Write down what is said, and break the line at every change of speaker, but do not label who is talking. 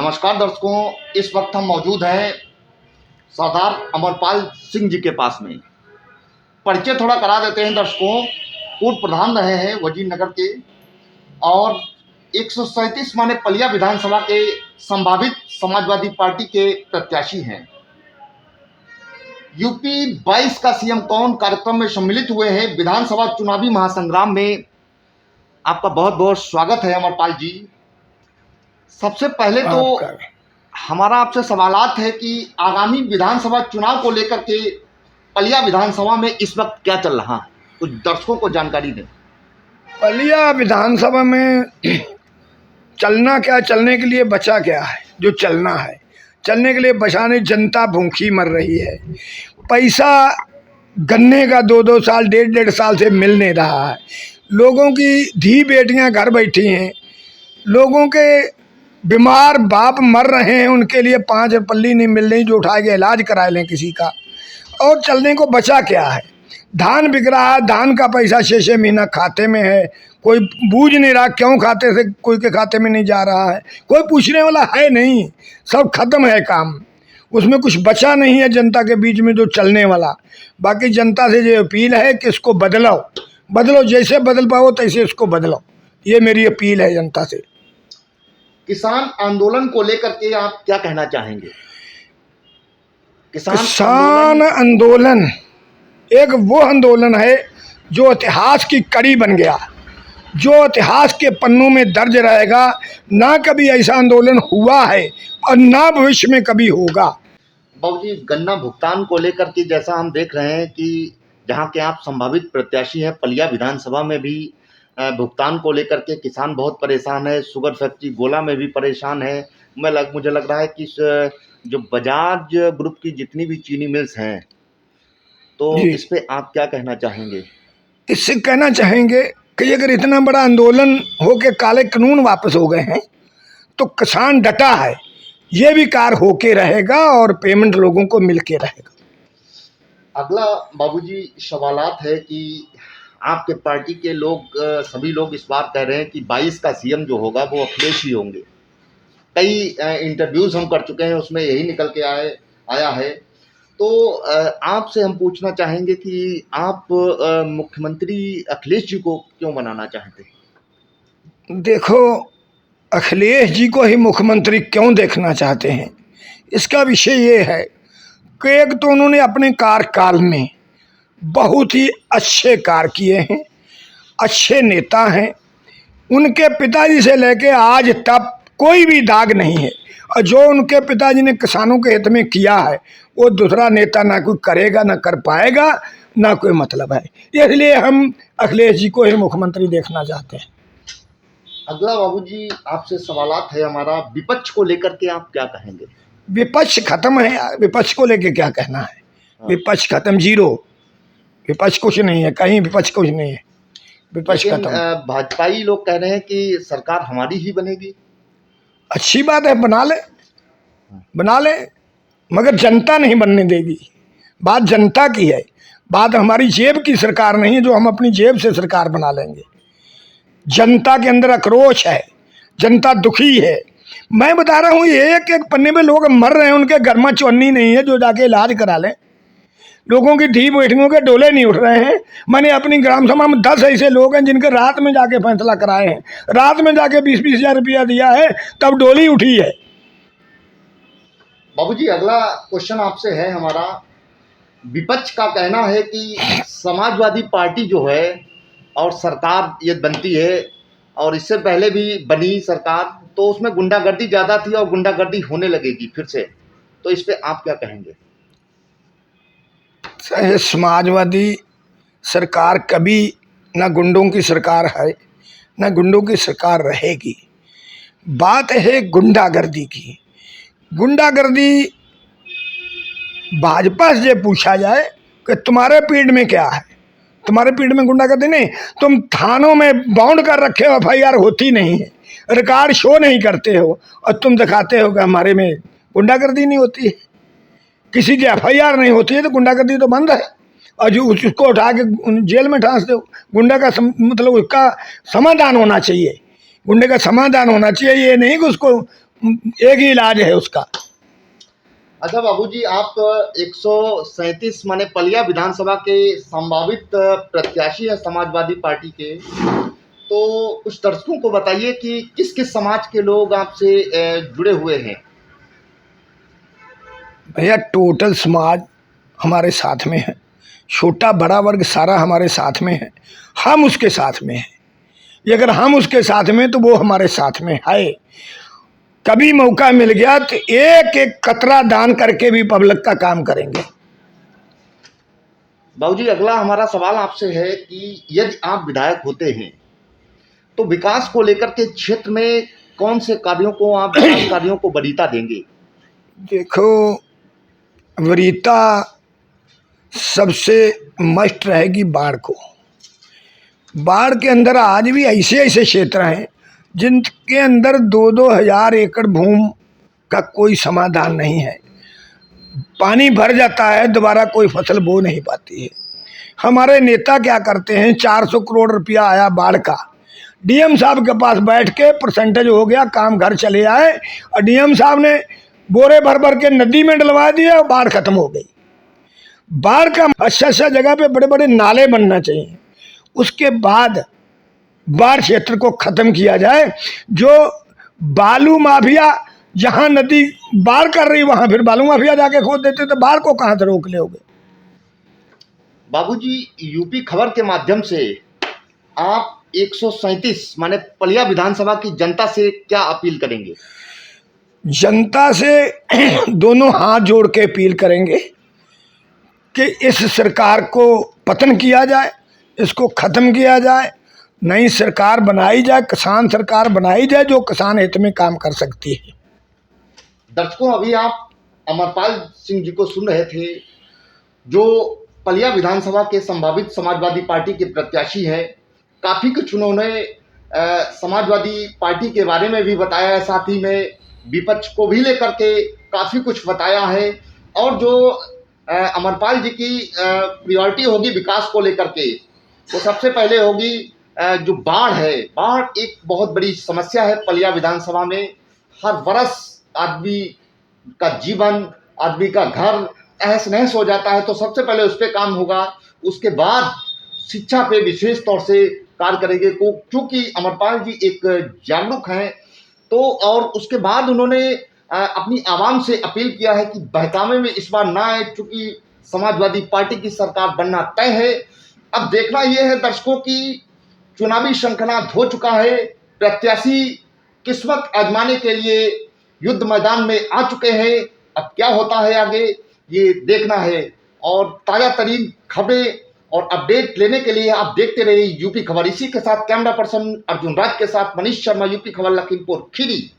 नमस्कार दर्शकों, इस वक्त हम मौजूद हैं सरदार अमरपाल सिंह जी के पास में। परिचय थोड़ा करा देते हैं दर्शकों। पूर्व प्रधान रहे हैं वजीर नगर के और 137 माने पलिया विधानसभा के संभावित समाजवादी पार्टी के प्रत्याशी हैं। यूपी 22 का सीएम कौन कार्यक्रम में सम्मिलित हुए हैं। विधानसभा चुनावी महासंग्राम में आपका बहुत बहुत स्वागत है अमरपाल जी। सबसे पहले तो हमारा आपसे सवालात है कि आगामी विधानसभा चुनाव को लेकर के पलिया विधानसभा में इस वक्त क्या चल रहा है, कुछ दर्शकों को जानकारी दें।
पलिया विधानसभा में चलना क्या, चलने के लिए बचा क्या है। जो चलना है, चलने के लिए बचा नहीं। जनता भूखी मर रही है। पैसा गन्ने का 2-2 साल 1.5 साल से मिल नहीं रहा है। लोगों की धी बेटियां घर बैठी हैं। लोगों के बीमार बाप मर रहे हैं, उनके लिए 5 पल्ली नहीं मिल रही जो उठा के इलाज करा लें किसी का। और चलने को बचा क्या है। धान बिक रहा है, धान का पैसा 6-6 महीना खाते में है। कोई बूझ नहीं रहा क्यों खाते से कोई के खाते में नहीं जा रहा है। कोई पूछने वाला है नहीं, सब खत्म है काम। उसमें कुछ बचा नहीं है जनता के बीच में जो चलने वाला। बाकी जनता से ये अपील है कि इसको बदलो, जैसे बदल पाओ तैसे इसको बदलो। ये मेरी अपील है जनता से।
किसान आंदोलन को लेकर के आप क्या कहना चाहेंगे।
किसान आंदोलन एक वो आंदोलन है जो इतिहास की कड़ी बन गया, जो इतिहास के पन्नों में दर्ज रहेगा। ना कभी ऐसा आंदोलन हुआ है और ना भविष्य में कभी होगा।
बाबूजी, गन्ना भुगतान को लेकर के जैसा हम देख रहे हैं कि जहां के आप संभावित प्रत्याशी हैं, पलिया विधानसभा में भी भुगतान को लेकर के किसान बहुत परेशान है। शुगर फैक्ट्री गोला में भी परेशान है। मुझे लग रहा है कि जो बजाज ग्रुप की जितनी भी चीनी मिल्स हैं, तो इस पे आप क्या कहना चाहेंगे।
इससे कहना चाहेंगे कि अगर इतना बड़ा आंदोलन हो के काले कानून वापस हो गए हैं तो किसान डटा है। ये भी कार्य होके रहेगा और पेमेंट लोगों को मिल के रहेगा।
अगला बाबूजी सवालात है कि आपके पार्टी के लोग सभी लोग इस बार कह रहे हैं कि 22 का सीएम जो होगा वो अखिलेश ही होंगे। कई इंटरव्यूज़ हम कर चुके हैं, उसमें यही निकल के आया है। तो आपसे हम पूछना चाहेंगे कि आप मुख्यमंत्री अखिलेश जी को क्यों बनाना चाहते हैं।
देखो, अखिलेश जी को ही मुख्यमंत्री क्यों देखना चाहते हैं, इसका विषय ये है कि एक तो उन्होंने अपने कार्यकाल में बहुत ही अच्छे कार्य किए हैं, अच्छे नेता हैं। उनके पिताजी से लेके आज तक कोई भी दाग नहीं है। और जो उनके पिताजी ने किसानों के हित में किया है वो दूसरा नेता ना कोई करेगा, ना कर पाएगा, ना कोई मतलब है। इसलिए हम अखिलेश जी को ही मुख्यमंत्री देखना चाहते हैं।
अगला बाबूजी आपसे सवालात है हमारा, विपक्ष को लेकर के आप क्या कहेंगे।
विपक्ष खत्म है, विपक्ष को लेके क्या कहना है। विपक्ष खत्म, जीरो। विपक्ष कुछ नहीं है, कहीं विपक्ष कुछ नहीं है, विपक्ष खत्म।
भाजपाई लोग कह रहे हैं कि सरकार हमारी ही बनेगी।
अच्छी बात है, बना ले, मगर जनता नहीं बनने देगी। बात जनता की है, बात हमारी जेब की सरकार नहीं है जो हम अपनी जेब से सरकार बना लेंगे। जनता के अंदर आक्रोश है, जनता दुखी है। मैं बता रहा हूँ, एक एक पन्ने में लोग मर रहे हैं, उनके घर में चौनी नहीं है जो जाके इलाज करा लें। लोगों की धी बेटियों के डोले नहीं उठ रहे हैं। मैंने अपनी ग्राम सभा में 10 ऐसे लोग हैं जिनके रात में जाके फैसला कराए हैं। रात में जाके 20-20 हज़ार रुपया दिया है, तब डोली उठी है।
बाबूजी, अगला क्वेश्चन आपसे है हमारा। विपक्ष का कहना है कि समाजवादी पार्टी जो है और सरकार ये बनती है और इससे पहले भी बनी सरकार, तो उसमें गुंडागर्दी ज़्यादा थी और गुंडागर्दी होने लगेगी फिर से, तो इस पे आप क्या कहेंगे।
समाजवादी सरकार कभी ना गुंडों की सरकार है, ना गुंडों की सरकार रहेगी। बात है गुंडागर्दी की। गुंडागर्दी भाजपा से पूछा जाए कि तुम्हारे पीढ़ में क्या है, तुम्हारे पीढ़ में गुंडागर्दी नहीं। तुम थानों में बाउंड कर रखे हो, FIR होती नहीं है, रिकॉर्ड शो नहीं करते हो और तुम दिखाते हो कि हमारे में गुंडागर्दी नहीं होती है। किसी की FIR नहीं होती है तो गुंडागर्दी तो बंद है। और जो उसको उठा के जेल में ठांस दो, गुंडा का मतलब उसका समाधान होना चाहिए। गुंडे का समाधान होना चाहिए, ये नहीं कि उसको एक ही इलाज है उसका।
अच्छा बाबूजी, आप 137 माने पलिया विधानसभा के संभावित प्रत्याशी हैं समाजवादी पार्टी के, तो कुछ दर्शकों को बताइए कि किस किस समाज के लोग आपसे जुड़े हुए हैं।
भैया टोटल समाज हमारे साथ में है, छोटा बड़ा वर्ग सारा हमारे साथ में है, हम उसके साथ में हैं। ये अगर हम उसके साथ में तो वो हमारे साथ में है। कभी मौका मिल गया तो एक एक कतरा दान करके भी पब्लिक का काम करेंगे।
बाबूजी, अगला हमारा सवाल आपसे है कि यदि आप विधायक होते हैं तो विकास को लेकर के क्षेत्र में कौन से कार्यों को आप विकास कार्यों को वरीयता देंगे?
देखो, वरीयता सबसे मस्ट रहेगी बाढ़ को। बाढ़ के अंदर आज भी ऐसे ऐसे क्षेत्र हैं जिनके अंदर 2-2 हज़ार एकड़ भूमि का कोई समाधान नहीं है। पानी भर जाता है, दोबारा कोई फसल बो नहीं पाती है। हमारे नेता क्या करते हैं, 400 करोड़ रुपया आया बाढ़ का, डीएम साहब के पास बैठ के परसेंटेज हो गया, काम घर चले आए, और डीएम साहब ने बोरे भर भर के नदी में डलवा दिया और बाढ़ खत्म हो गई। बाढ़ का अच्छा जगह पे बड़े बड़े नाले बनना चाहिए, उसके बाद बाढ़ क्षेत्र को खत्म किया जाए। जो बालू माफिया, जहां नदी बाढ़ कर रही वहां फिर बालू माफिया जाके खोद देते, तो बाढ़ को कहां से रोक लोगे?
बाबूजी, यूपी खबर के माध्यम से आप 137 माने पलिया विधानसभा की जनता से क्या अपील करेंगे?
जनता से दोनों हाथ जोड़ के अपील करेंगे कि इस सरकार को पतन किया जाए, इसको ख़त्म किया जाए, नई सरकार बनाई जाए, किसान सरकार बनाई जाए जो किसान हित में काम कर सकती है।
दर्शकों, अभी आप अमरपाल सिंह जी को सुन रहे थे, जो पलिया विधानसभा के संभावित समाजवादी पार्टी के प्रत्याशी हैं। काफ़ी कुछ उन्होंने समाजवादी पार्टी के बारे में भी बताया है, साथ ही में विपक्ष को भी लेकर के काफ़ी कुछ बताया है। और जो अमरपाल जी की प्रायोरिटी होगी विकास को लेकर के, वो सबसे पहले होगी जो बाढ़ है। बाढ़ एक बहुत बड़ी समस्या है पलिया विधानसभा में। हर वर्ष आदमी का जीवन, आदमी का घर तहस नहस हो जाता है, तो सबसे पहले उस पर काम होगा। उसके बाद शिक्षा पे विशेष तौर से कार्य करेंगे, क्योंकि अमरपाल जी एक जागरूक हैं। तो और उसके बाद उन्होंने अपनी आवाम से अपील किया है कि बहकावे में इस बार ना आए, चूंकि समाजवादी पार्टी की सरकार बनना तय है। अब देखना यह है दर्शकों की चुनावी शंखनाद हो चुका है, प्रत्याशी किस्मत आजमाने के लिए युद्ध मैदान में आ चुके हैं। अब क्या होता है आगे, ये देखना है। और ताज़ा तरीन खबरें और अपडेट लेने के लिए आप देखते रहिए यूपी खबर। इसी के साथ कैमरा पर्सन अर्जुन राज के साथ मनीष शर्मा, यूपी खबर, लखीमपुर खीरी।